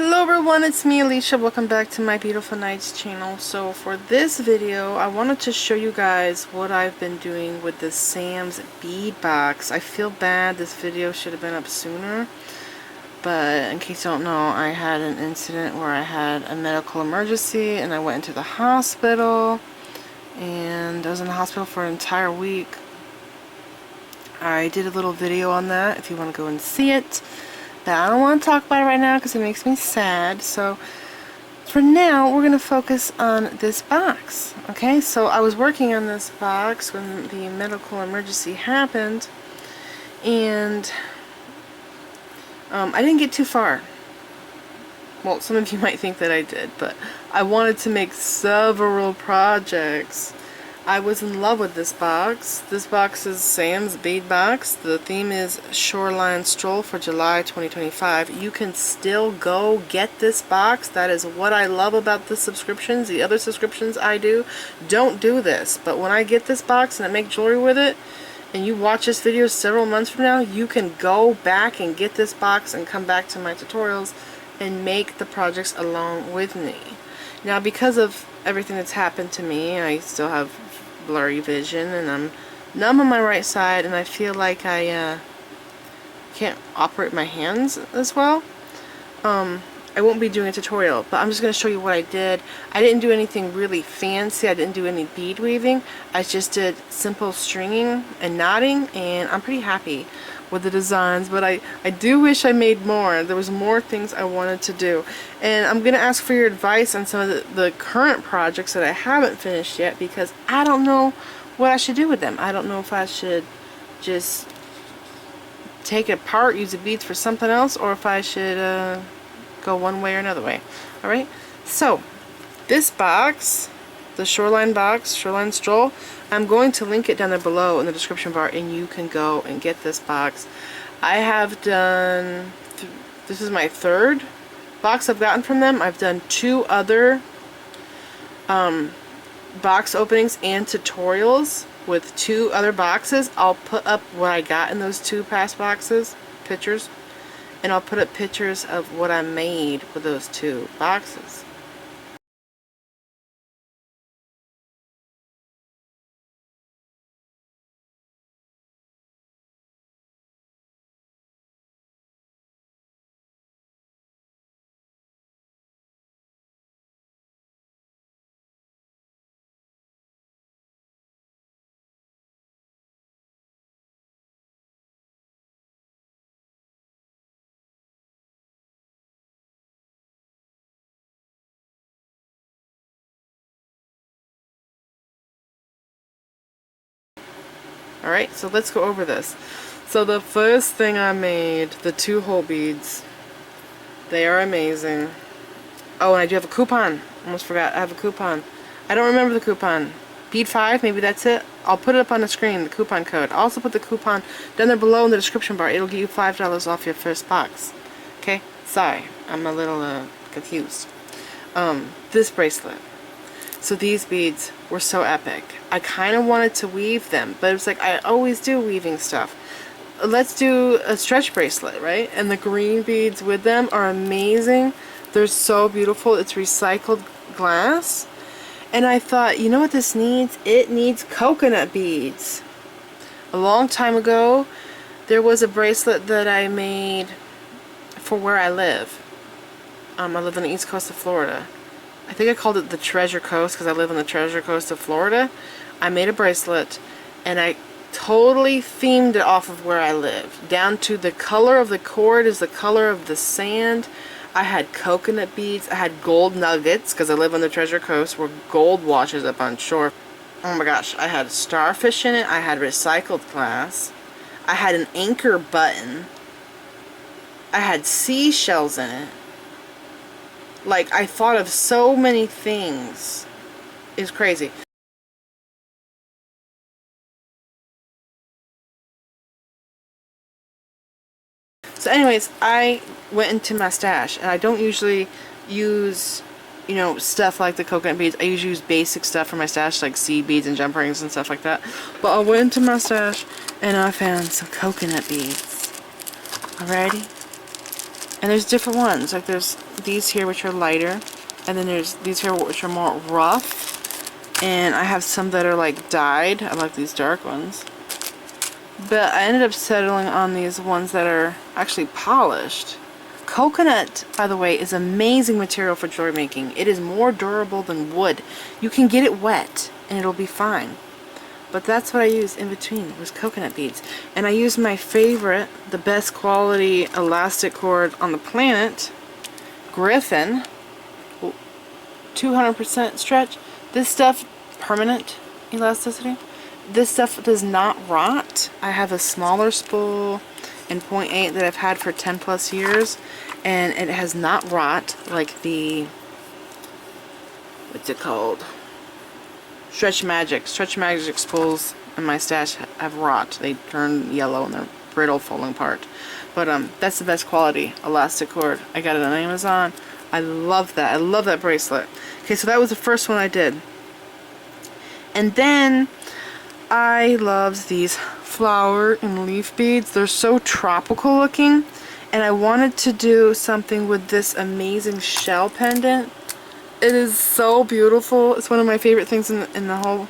Hello everyone, it's me Alicia. Welcome back to my Beautiful Nights channel. So for this video, I wanted to show you guys what I've been doing with the Sam's Bead Box. I feel bad, this video should have been up sooner, but in case you don't know, I had an incident where I had a medical emergency and I went into the hospital, and I was in the hospital for an entire week. I did a little video on that if you want to go and see it. But I don't want to talk about it right now because it makes me sad. So for now, we're going to focus on this box. Okay, so I was working on this box when the medical emergency happened, and I didn't get too far. Well, some of you might think that I did, but I wanted to make several projects. I was in love with this box. This box is Sam's Bead Box. The theme is Shoreline Stroll for July 2025. You can still go get this box. That is what I love about the subscriptions. The other subscriptions I do don't do this. But when I get this box and I make jewelry with it, and you watch this video several months from now, you can go back and get this box and come back to my tutorials and make the projects along with me. Now, because of everything that's happened to me, I still have blurry vision and I'm numb on my right side, and I feel like I can't operate my hands as well. I won't be doing a tutorial, but I'm just going to show you what I did. I didn't do anything really fancy. I didn't do any bead weaving. I just did simple stringing and knotting, and I'm pretty happy with the designs, but I do wish I made more. There was more things I wanted to do, and I'm gonna ask for your advice on some of the current projects that I haven't finished yet, because I don't know what I should do with them. I don't know if I should just take it apart, use the beads for something else, or if I should go one way or another way. Alright, so this box, the Shoreline box, Shoreline Stroll, I'm going to link it down there below in the description bar, and you can go and get this box. I have done, this is my third box I've gotten from them. I've done 2 other box openings and tutorials with 2 other boxes. I'll put up what I got in those 2 past boxes, pictures, and I'll put up pictures of what I made with those 2 boxes. Alright, so let's go over this. So the first thing I made, the 2 hole beads. They are amazing. Oh, and I do have a coupon. Almost forgot, I have a coupon. I don't remember the coupon. Bead 5, maybe that's it. I'll put it up on the screen, the coupon code. I'll also put the coupon down there below in the description bar. It'll get you $5 off your first box. Okay? Sorry, I'm a little confused. This bracelet. So these beads were so epic. I kind of wanted to weave them, but it was like, I always do weaving stuff. Let's do a stretch bracelet, right? And the green beads with them are amazing. They're so beautiful. It's recycled glass. And I thought, you know what this needs? It needs coconut beads. A long time ago, there was a bracelet that I made for where I live. I live on the east coast of Florida. I think I called it the Treasure Coast because I live on the Treasure Coast of Florida. I made a bracelet, and I totally themed it off of where I live. Down to the color of the cord is the color of the sand. I had coconut beads. I had gold nuggets because I live on the Treasure Coast where gold washes up on shore. Oh my gosh, I had starfish in it. I had recycled glass. I had an anchor button. I had seashells in it. Like, I thought of so many things. It's crazy. So anyways, I went into my stash, and I don't usually use, you know, stuff like the coconut beads. I usually use basic stuff for my stash, like seed beads and jump rings and stuff like that. But I went into my stash, and I found some coconut beads. Alrighty? And there's different ones. Like there's these here which are lighter, and then there's these here which are more rough. And I have some that are like dyed. I like these dark ones. But I ended up settling on these ones that are actually polished. Coconut, by the way, is amazing material for jewelry making. It is more durable than wood. You can get it wet and it'll be fine. But that's what I used in between, was coconut beads. And I used my favorite, the best quality elastic cord on the planet, Griffin, 200% stretch. This stuff, permanent elasticity. This stuff does not rot. I have a smaller spool in 0.8 that I've had for 10 plus years, and it has not rot like the, what's it called? Stretch Magic spools in my stash have rot. They turn yellow and they're brittle, falling apart. But that's the best quality elastic cord. I got it on Amazon. I love that. I love that bracelet. Okay, so that was the first one I did. And then I love these flower and leaf beads. They're so tropical looking, and I wanted to do something with this amazing shell pendant. It is so beautiful. It's one of my favorite things in the whole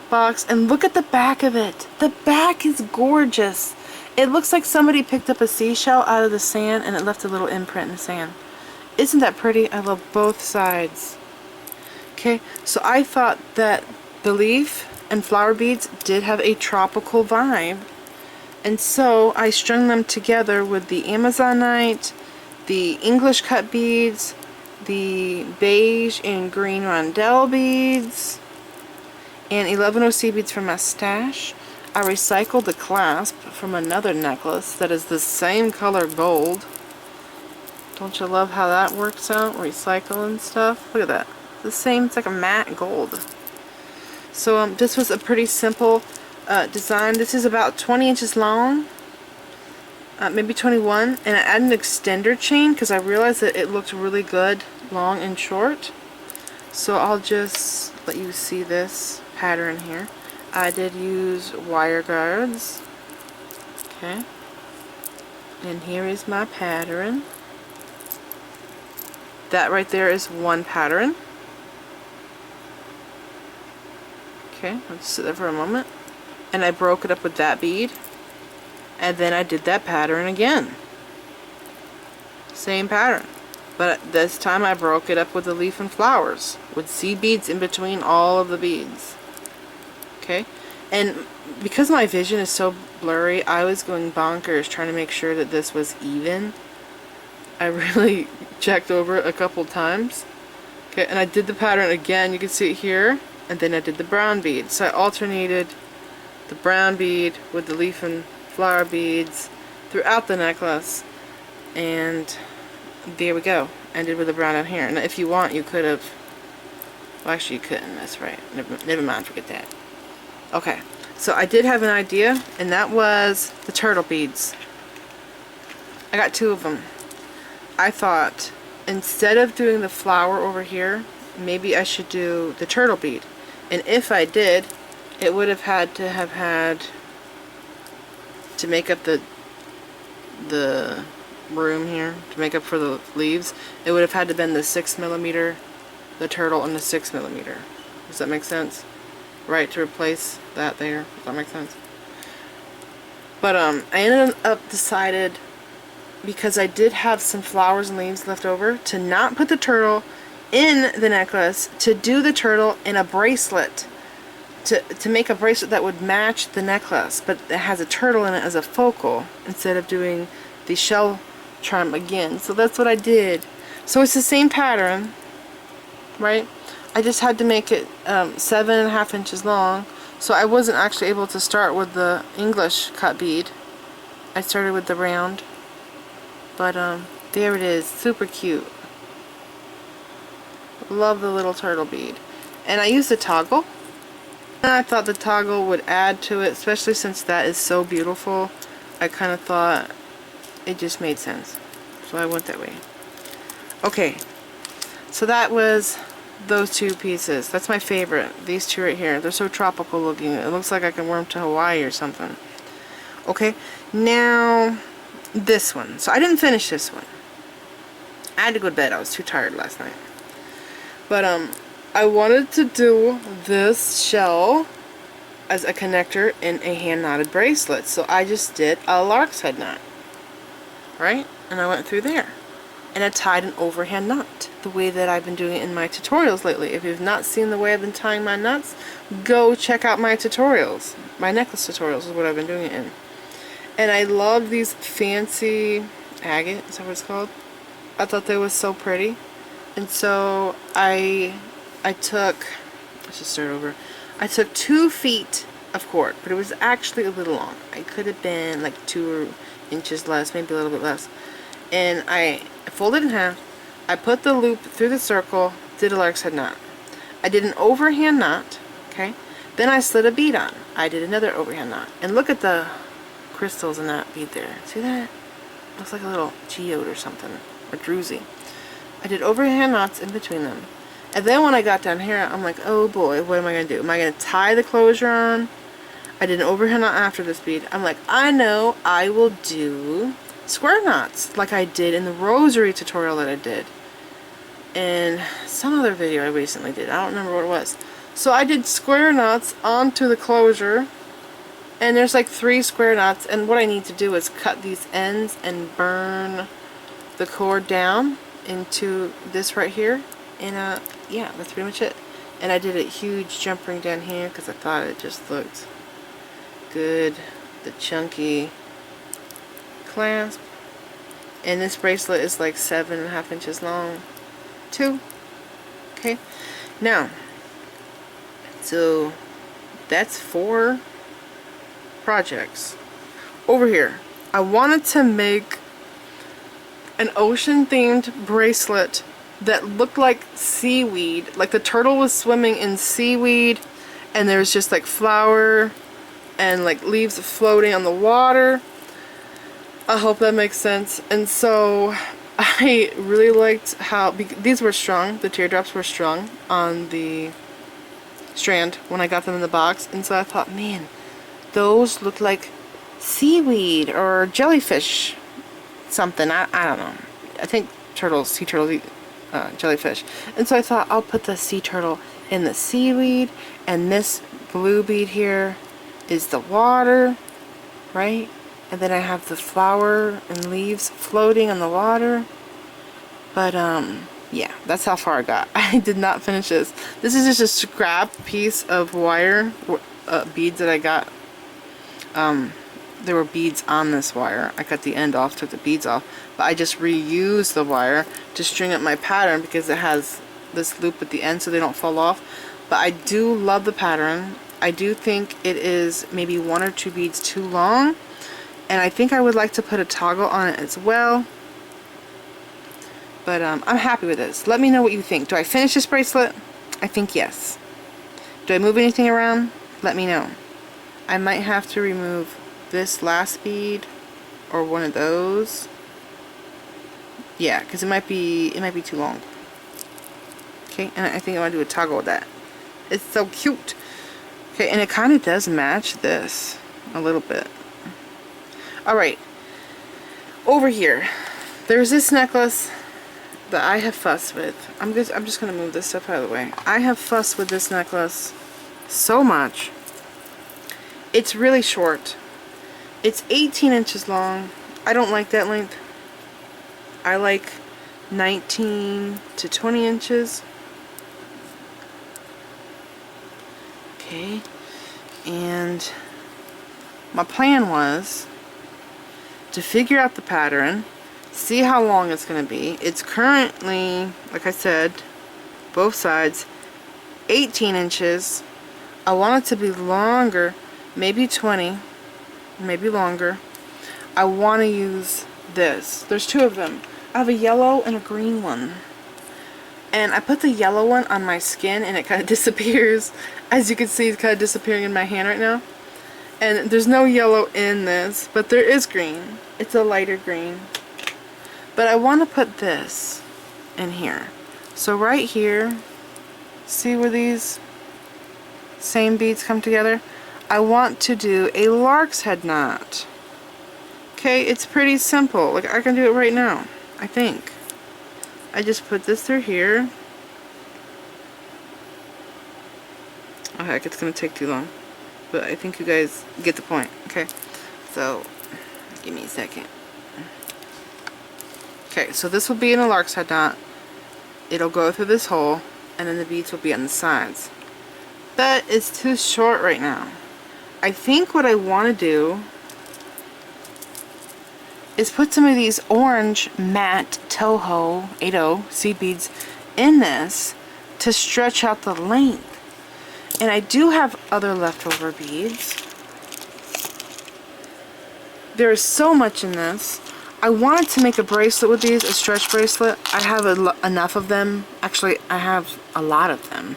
box. And look at the back of it. The back is gorgeous. It looks like somebody picked up a seashell out of the sand and it left a little imprint in the sand. Isn't that pretty? I love both sides. Okay, so I thought that the leaf and flower beads did have a tropical vibe, and so I strung them together with the Amazonite, the English cut beads, the beige and green rondelle beads, and 11OC beads from my stash. I recycled the clasp from another necklace that is the same color gold. Don't you love how that works out? Recycling stuff. Look at that. The same, it's like a matte gold. So this was a pretty simple design. This is about 20 inches long, maybe 21, and I added an extender chain because I realized that it looked really good long and short. So I'll just let you see this pattern here. I did use wire guards. Okay, and here is my pattern. That right there is one pattern. Okay, let's sit there for a moment. And I broke it up with that bead. And then I did that pattern again. Same pattern. But this time I broke it up with the leaf and flowers, with seed beads in between all of the beads. Okay? And because my vision is so blurry, I was going bonkers trying to make sure that this was even. I really checked over it a couple times. Okay, and I did the pattern again. You can see it here. And then I did the brown bead. So I alternated the brown bead with the leaf and flower beads throughout the necklace. And there we go. Ended with the brown down here. And if you want, you could have... Well, actually you couldn't. That's right. Never mind. Forget that. Okay. So I did have an idea. And that was the turtle beads. I got two of them. I thought, instead of doing the flower over here, maybe I should do the turtle bead. And if I did, it would have had to make up the room here, to make up for the leaves, it would have had to been the 6mm, the turtle, and the 6mm. Does that make sense? Right, to replace that there. Does that make sense? But I ended up decided, because I did have some flowers and leaves left over, to not put the turtle in the necklace, to do the turtle in a bracelet, to make a bracelet that would match the necklace, but it has a turtle in it as a focal instead of doing the shell charm again. So that's what I did. So it's the same pattern, right? I just had to make it 7.5 inches long, so I wasn't actually able to start with the English cut bead. I started with the round, but there it is, super cute. Love the little turtle bead. And I used a toggle, and I thought the toggle would add to it, especially since that is so beautiful. I kind of thought it just made sense, so I went that way. Okay, so that was those two pieces. That's my favorite. These two right here, they're so tropical looking. It looks like I can wear them to Hawaii or something. Okay, now this one. So I didn't finish this one. I had to go to bed. I was too tired last night. But I wanted to do this shell as a connector in a hand knotted bracelet. So I just did a lark's head knot. Right? And I went through there. And I tied an overhand knot the way that I've been doing it in my tutorials lately. If you've not seen the way I've been tying my knots, go check out my tutorials. My necklace tutorials is what I've been doing it in. And I love these fancy agate, is that what it's called? I thought they was so pretty. And so I took, let's just start over. I took 2 feet of cord, but it was actually a little long. I could have been like 2 inches less, maybe a little bit less. And I folded in half. I put the loop through the circle, did a lark's head knot. I did an overhand knot, okay? Then I slid a bead on. I did another overhand knot. And look at the crystals in that bead there. See that? Looks like a little geode or something, or druzy. I did overhand knots in between them. And then when I got down here, I'm like, oh boy, what am I going to do? Am I going to tie the closure on? I did an overhand knot after this bead. I'm like, I know I will do square knots like I did in the rosary tutorial that I did in some other video I recently did. I don't remember what it was. So I did square knots onto the closure, and there's like 3 square knots, and what I need to do is cut these ends and burn the cord down into this right here, and yeah, that's pretty much it. And I did a huge jump ring down here because I thought it just looked good, the chunky clasp. And this bracelet is like 7.5 inches long too. Okay, now so that's 4 projects. Over here I wanted to make an ocean themed bracelet that looked like seaweed, like the turtle was swimming in seaweed and there's just like flower and like leaves floating on the water. I hope that makes sense. And so I really liked how these were strung, the teardrops were strung on the strand when I got them in the box, and so I thought, man, those look like seaweed or jellyfish something. I don't know. I think turtles, sea turtles eat jellyfish. And so I thought I'll put the sea turtle in the seaweed, and this blue bead here is the water, right? And then I have the flower and leaves floating on the water. But yeah, that's how far I got. I did not finish this. This is just a scrap piece of wire, beads that I got. There were beads on this wire. I cut the end off, took the beads off, but I just reused the wire to string up my pattern because it has this loop at the end so they don't fall off. But I do love the pattern. I do think it is maybe 1 or 2 beads too long, and I think I would like to put a toggle on it as well. But I'm happy with this. Let me know what you think. Do I finish this bracelet? I think yes. Do I move anything around? Let me know. I might have to remove this last bead or one of those. Yeah, because it might be too long. Okay, and I think I want to do a toggle with that. It's so cute. Okay, and it kind of does match this a little bit. Alright, over here, there's this necklace that I have fussed with. I'm just going to move this stuff out of the way. I have fussed with this necklace so much. It's really short. It's 18 inches long. I don't like that length. I like 19 to 20 inches. Okay, and my plan was to figure out the pattern, see how long it's going to be. It's currently, like I said, both sides 18 inches. I want it to be longer, maybe 20, maybe longer. I want to use this. There's 2 of them. I have a yellow and a green one. And I put the yellow one on my skin and it kind of disappears. As you can see, it's kind of disappearing in my hand right now. And there's no yellow in this, but there is green. It's a lighter green. But I want to put this in here. So right here, see where these same beads come together? I want to do a lark's head knot. Okay, it's pretty simple. Like, I can do it right now, I think. I just put this through here. Oh heck, it's gonna take too long. But I think you guys get the point. Okay, so give me a second. Okay, so this will be in a lark's head knot. It'll go through this hole, and then the beads will be on the sides. But it's too short right now. I think what I want to do is put some of these orange matte Toho 80 seed beads in this to stretch out the length. And I do have other leftover beads. There is so much in this. I wanted to make a bracelet with these, a stretch bracelet. I have enough of them. Actually, I have a lot of them.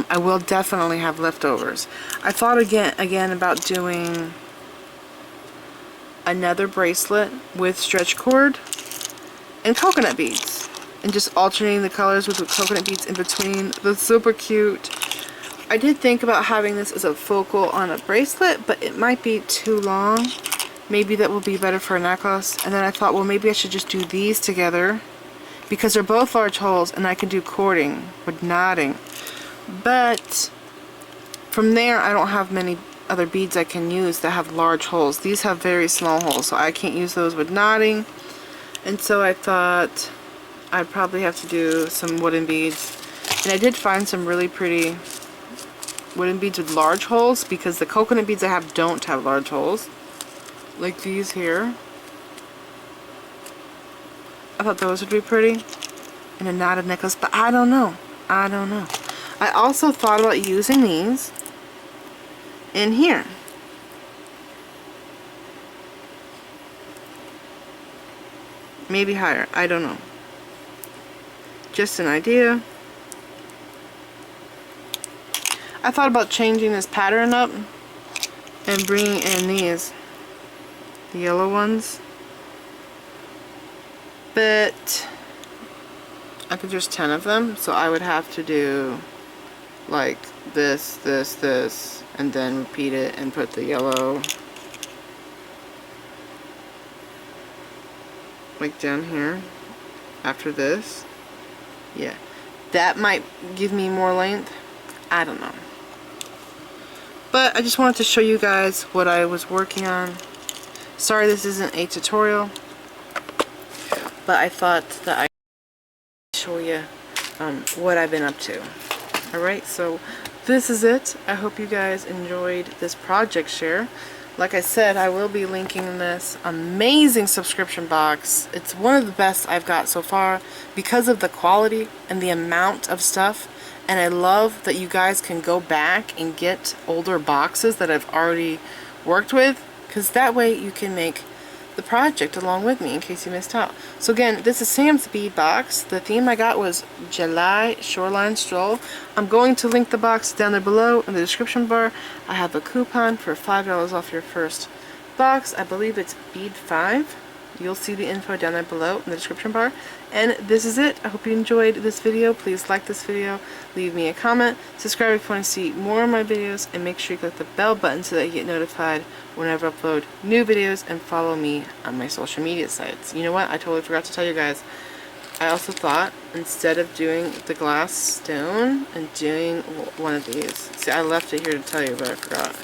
I will definitely have leftovers. I thought again about doing another bracelet with stretch cord and coconut beads. And just alternating the colors with the coconut beads in between. That's super cute. I did think about having this as a focal on a bracelet, but it might be too long. Maybe that will be better for a necklace. And then I thought, well, maybe I should just do these together because they're both large holes and I can do cording with knotting. But from there, I don't have many other beads I can use that have large holes. These have very small holes, so I can't use those with knotting. And so I thought I'd probably have to do some wooden beads. And I did find some really pretty wooden beads with large holes because the coconut beads I have don't have large holes. Like these here. I thought those would be pretty in a knotted necklace, but I don't know. I don't know. I also thought about using these in here. Maybe higher. I don't know. Just an idea. I thought about changing this pattern up and bringing in these. The yellow ones. But I could just 10 of them, so I would have to do like this, and then repeat it and put the yellow like down here after this. Yeah, that might give me more length. I don't know. But I just wanted to show you guys what I was working on. Sorry this isn't a tutorial, but I thought that I'd show you what I've been up to. Alright, so this is it. I hope you guys enjoyed this project share. Like I said, I will be linking this amazing subscription box. It's one of the best I've got so far because of the quality and the amount of stuff. And I love that you guys can go back and get older boxes that I've already worked with, because that way you can make the project along with me in case you missed out. So again, this is Sam's Bead Box. The theme I got was July Shoreline Stroll. I'm going to link the box down there below in the description bar. I have a coupon for $5 off your first box. I believe it's Bead 5. You'll see the info down there below in the description bar. And this is it. I hope you enjoyed this video. Please like this video, leave me a comment, subscribe if you want to see more of my videos, and make sure you click the bell button so that you get notified whenever I upload new videos, and follow me on my social media sites. You know what? I totally forgot to tell you guys. I also thought, instead of doing the glass stone and doing one of these. See, I left it here to tell you, but I forgot.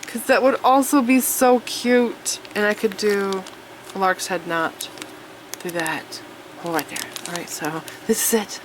Because that would also be so cute. And I could do a lark's head knot through that hole right there. Alright, so this is it.